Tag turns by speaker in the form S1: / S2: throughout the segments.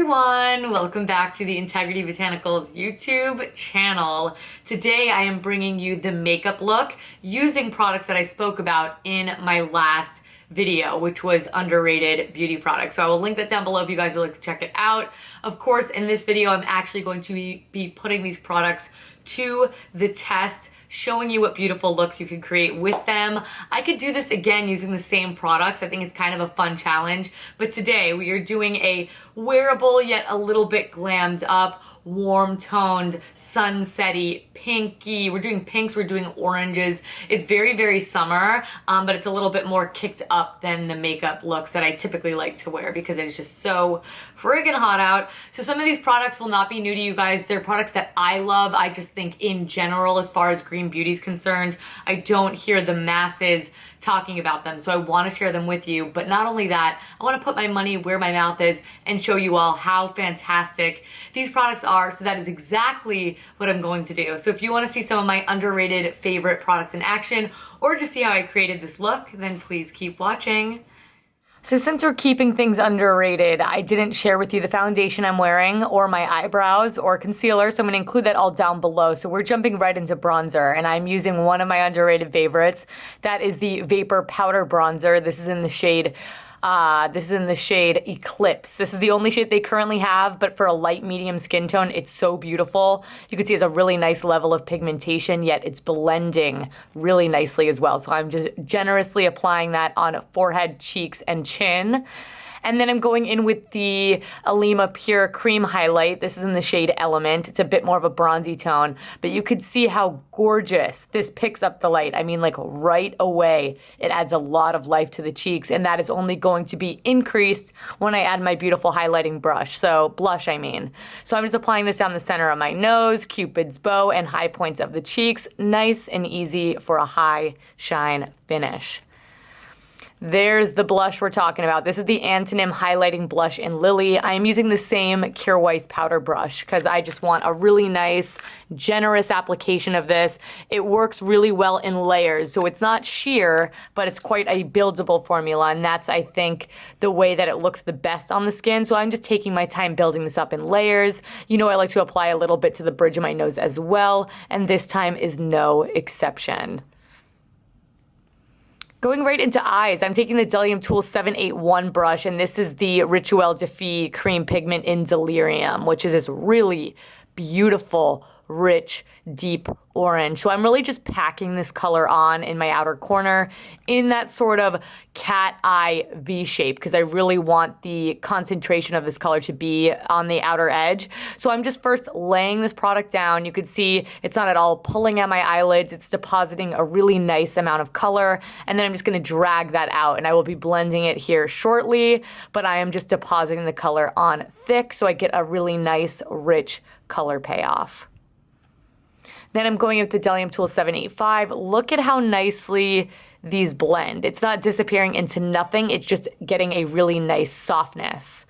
S1: everyone, welcome back to the Integrity Botanicals YouTube channel. Today I am bringing you the makeup look using products that I spoke about in my last video, which was underrated beauty products. So I will link that down below if you guys would like to check it out. Of course, in this video I'm actually going to be putting these products to the test, showing you what beautiful looks you can create with them. I could do this again using the same products. I think it's kind of a fun challenge. But today we are doing a wearable yet a little bit glammed up, warm toned, sunsetty, pinky. We're doing pinks, we're doing oranges. It's very, very summer, but it's a little bit more kicked up than the makeup looks that I typically like to wear because it's just so friggin' hot out. So some of these products will not be new to you guys. They're products that I love. I just think in general, as far as green beauty is concerned, I don't hear the masses talking about them. So I want to share them with you. But not only that, I want to put my money where my mouth is and show you all how fantastic these products are. So that is exactly what I'm going to do. So if you want to see some of my underrated favorite products in action, or just see how I created this look, then please keep watching. So since we're keeping things underrated, I didn't share with you the foundation I'm wearing or my eyebrows or concealer, so I'm gonna include that all down below. So we're jumping right into bronzer, and I'm using one of my underrated favorites. That is the Vapor Powder Bronzer. This is in the shade Eclipse. This is the only shade they currently have, but for a light medium skin tone, it's so beautiful. You can see it's a really nice level of pigmentation, yet it's blending really nicely as well. So I'm just generously applying that on forehead, cheeks, and chin. And then I'm going in with the Alima Pure Cream Highlight. This is in the shade Element. It's a bit more of a bronzy tone, but you could see how gorgeous this picks up the light. I mean, like right away, it adds a lot of life to the cheeks, and that is only going to be increased when I add my beautiful highlighting brush. So blush, I mean. So I'm just applying this down the center of my nose, Cupid's bow, and high points of the cheeks. Nice and easy for a high shine finish. There's the blush we're talking about. This is the Antonym Highlighting Blush in Lily. I am using the same Cure Weiss powder brush because I just want a really nice, generous application of this. It works really well in layers, so it's not sheer, but it's quite a buildable formula, and that's, I think, the way that it looks the best on the skin. So I'm just taking my time building this up in layers. You know, I like to apply a little bit to the bridge of my nose as well, and this time is no exception. Going right into eyes, I'm taking the Delium Tool 781 brush, and this is the Rituel de Fille Cream Pigment in Delirium, which is this really beautiful, rich, deep orange. So I'm really just packing this color on in my outer corner in that sort of cat eye V shape because I really want the concentration of this color to be on the outer edge. So I'm just first laying this product down. You can see it's not at all pulling at my eyelids. It's depositing a really nice amount of color, and then I'm just going to drag that out, and I will be blending it here shortly, but I am just depositing the color on thick so I get a really nice, rich color payoff. Then I'm going with the Delium Tool 785. Look at how nicely these blend. It's not disappearing into nothing. It's just getting a really nice softness.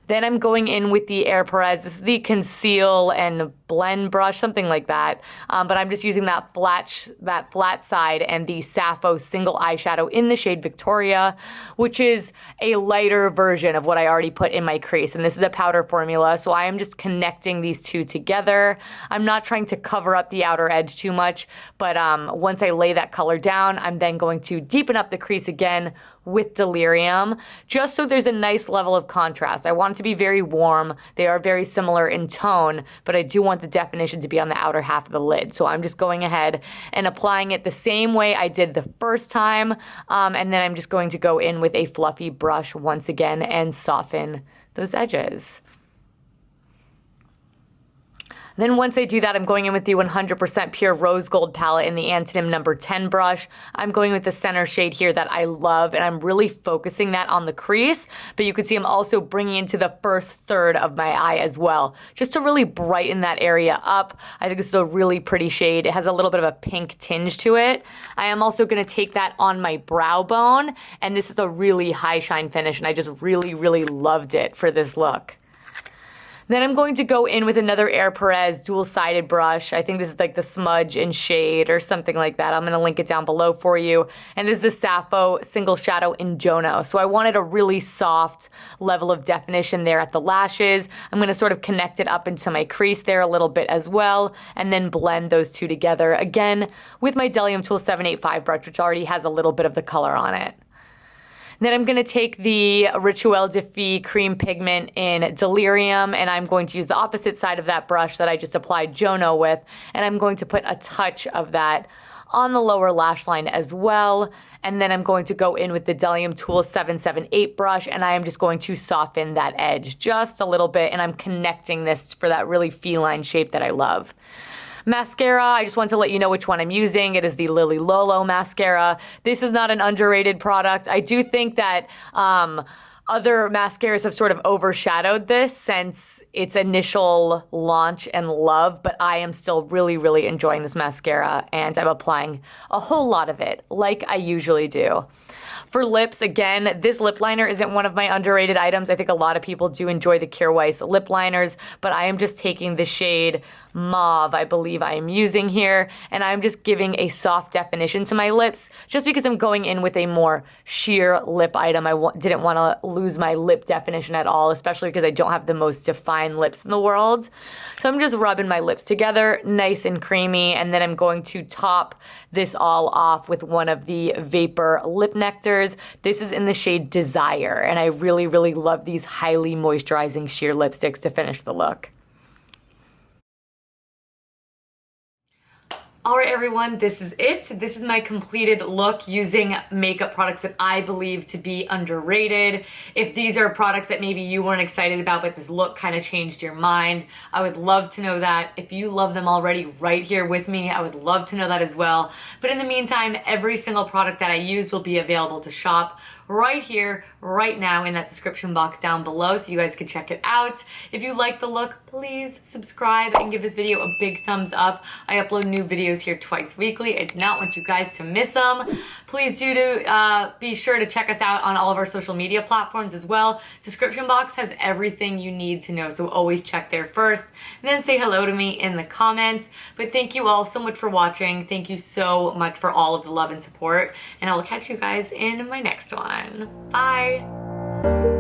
S1: Then I'm going in with the Air Perez. This is the Conceal and Blend brush, something like that. But I'm just using that flat side and the Sappho single eyeshadow in the shade Victoria, which is a lighter version of what I already put in my crease. And this is a powder formula, so I am just connecting these two together. I'm not trying to cover up the outer edge too much, but once I lay that color down, I'm then going to deepen up the crease again with Delirium, just so there's a nice level of contrast. I want it to be very warm. They are very similar in tone, but I do want the definition to be on the outer half of the lid. So I'm just going ahead and applying it the same way I did the first time, and then I'm just going to go in with a fluffy brush once again and soften those edges. Then once I do that, I'm going in with the 100% Pure Rose Gold palette in the Antonym number 10 brush. I'm going with the center shade here that I love, and I'm really focusing that on the crease, but you can see I'm also bringing into the first third of my eye as well, just to really brighten that area up. I think this is a really pretty shade. It has a little bit of a pink tinge to it. I am also going to take that on my brow bone, and this is a really high shine finish, and I just really, really loved it for this look. Then I'm going to go in with another Air Perez dual-sided brush. I think this is like the Smudge and Shade or something like that. I'm going to link it down below for you. And this is the Sappho Single Shadow in Jono. So I wanted a really soft level of definition there at the lashes. I'm going to sort of connect it up into my crease there a little bit as well, and then blend those two together, again, with my Delium Tool 785 brush, which already has a little bit of the color on it. Then I'm going to take the Rituel de Fille cream pigment in Delirium, and I'm going to use the opposite side of that brush that I just applied Jono with, and I'm going to put a touch of that on the lower lash line as well. And then I'm going to go in with the Delium Tool 778 brush, and I am just going to soften that edge just a little bit, and I'm connecting this for that really feline shape that I love. Mascara, I just want to let you know which one I'm using. It is the Lily Lolo mascara. This is not an underrated product. I do think that other mascaras have sort of overshadowed this since its initial launch and love, but I am still really, really enjoying this mascara, and I'm applying a whole lot of it, like I usually do. For lips, again, this lip liner isn't one of my underrated items. I think a lot of people do enjoy the Kjaer Weis lip liners, but I am just taking the shade Mauve, I believe I am using here, and I'm just giving a soft definition to my lips just because I'm going in with a more sheer lip item. I didn't want to lose my lip definition at all, especially because I don't have the most defined lips in the world. So I'm just rubbing my lips together, nice and creamy, and then I'm going to top this all off with one of the Vapor Lip Nectars. This is in the shade Desire, and I really, really love these highly moisturizing sheer lipsticks to finish the look. Alright everyone, this is it. This is my completed look using makeup products that I believe to be underrated. If these are products that maybe you weren't excited about, but this look kind of changed your mind, I would love to know that. If you love them already right here with me, I would love to know that as well. But in the meantime, every single product that I use will be available to shop right here, right now in that description box down below so you guys can check it out. If you like the look, please subscribe and give this video a big thumbs up. I upload new videos here twice weekly. I do not want you guys to miss them. Please be sure to check us out on all of our social media platforms as well. Description box has everything you need to know, so always check there first. And then say hello to me in the comments. But thank you all so much for watching. Thank you so much for all of the love and support. And I will catch you guys in my next one. Bye!